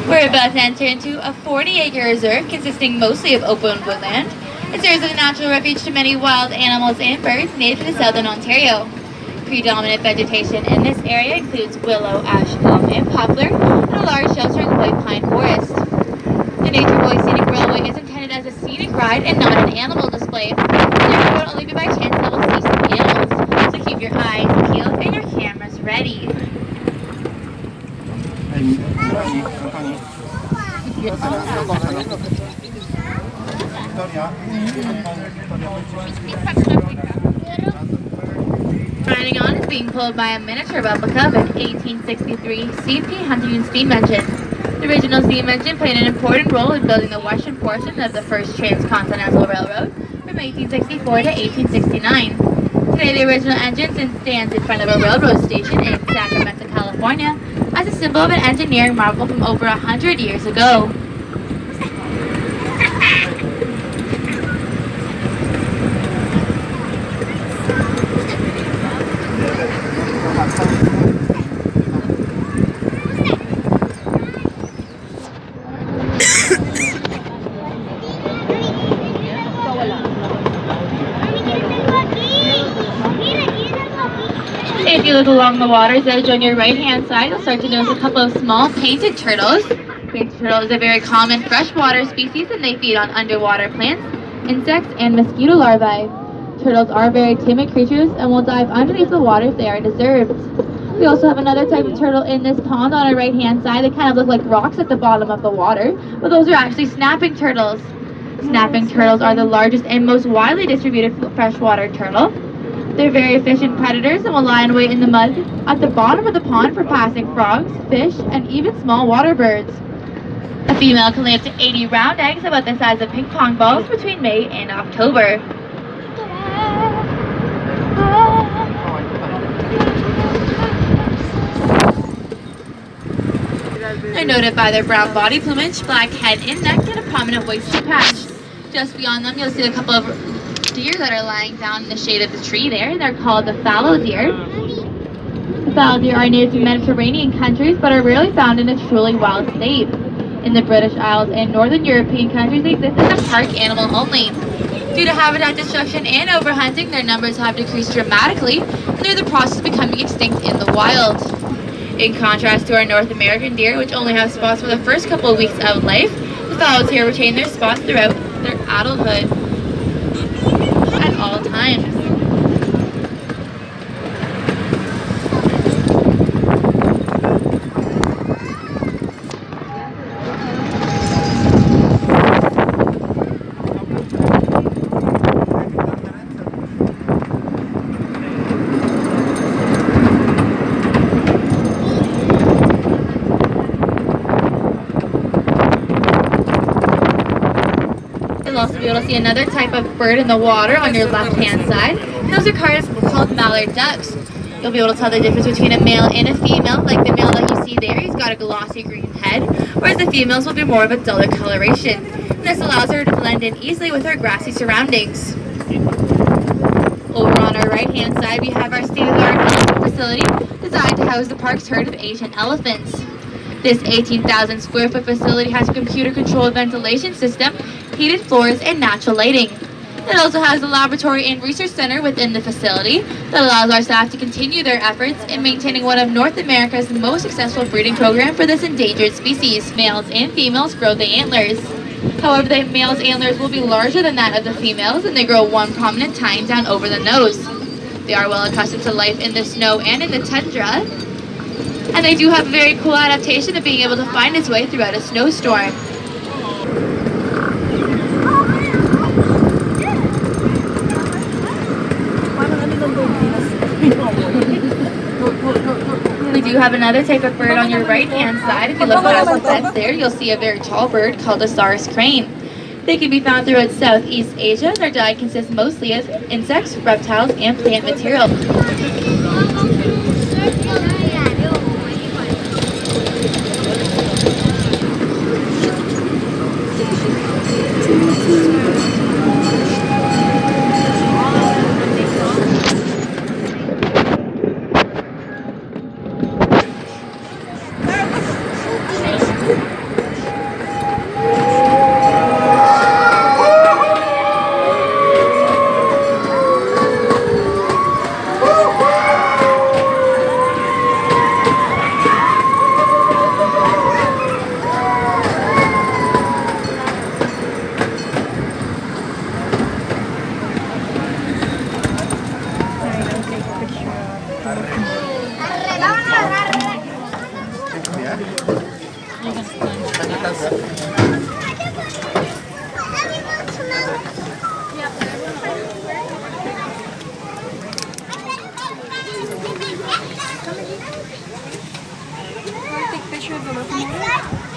We're about to enter into a 40-acre reserve consisting mostly of open woodland. It serves as a natural refuge to many wild animals and birds native to southern Ontario. Predominant vegetation in this area includes willow, ash, elm, and poplar, and a large sheltering white pine forest. The Nature Boy Scenic Railway is intended as a scenic ride and not an animal display. There will only be by chance that we'll see some animals, so keep your eyes peeled and your cameras ready. Riding on is being pulled by a miniature replica of an 1863 CP Huntington steam engine. The original steam engine played an important role in building the western portion of the first transcontinental railroad from 1864 to 1869. Today, the original engine stands in front of a railroad station in Sacramento, California, as a symbol of an engineering marvel from over 100 years ago. If you look along the water's edge on your right-hand side, you'll start to notice a couple of small painted turtles. Painted turtle is a very common freshwater species, and they feed on underwater plants, insects, and mosquito larvae. Turtles are very timid creatures and will dive underneath the water if they are disturbed. We also have another type of turtle in this pond on our right-hand side that kind of look like rocks at the bottom of the water, but those are actually snapping turtles. Snapping turtles are the largest and most widely distributed freshwater turtle. They're very efficient predators and will lie in wait in the mud at the bottom of the pond for passing frogs, fish, and even small water birds. A female can lay up to 80 round eggs about the size of ping pong balls between May and October. They're noted by their brown body plumage, black head and neck, and a prominent wasted patch. Just beyond them, you'll see a couple of deer that are lying down in the shade of the tree there. They're called the fallow deer. The fallow deer are native to Mediterranean countries, but are rarely found in a truly wild state. In the British Isles and Northern European countries, they exist as a park animal only. Due to habitat destruction and overhunting, their numbers have decreased dramatically, and they're in the process of becoming extinct in the wild. In contrast to our North American deer, which only have spots for the first couple of weeks of life, the fallow deer retain their spots throughout their adulthood at all times. You'll also be able to see another type of bird in the water on your left-hand side. And those are called mallard ducks. You'll be able to tell the difference between a male and a female. Like the male that you see there, he's got a glossy green head, whereas the females will be more of a duller coloration. And this allows her to blend in easily with her grassy surroundings. Over on our right-hand side, we have our state-of-the-art facility designed to house the park's herd of Asian elephants. This 18,000 square foot facility has a computer-controlled ventilation system, heated floors, and natural lighting. It also has a laboratory and research center within the facility that allows our staff to continue their efforts in maintaining one of North America's most successful breeding program for this endangered species. Males and females grow the antlers. However, the male's antlers will be larger than that of the females, and they grow one prominent tine down over the nose. They are well accustomed to life in the snow and in the tundra, and they do have a very cool adaptation of being able to find its way throughout a snowstorm. We do have another type of bird on your right-hand side. If you look past the fence there, you'll see a very tall bird called a Saurus crane. They can be found throughout Southeast Asia. Their diet consists mostly of insects, reptiles, and plant material. Take picture of the locomotive.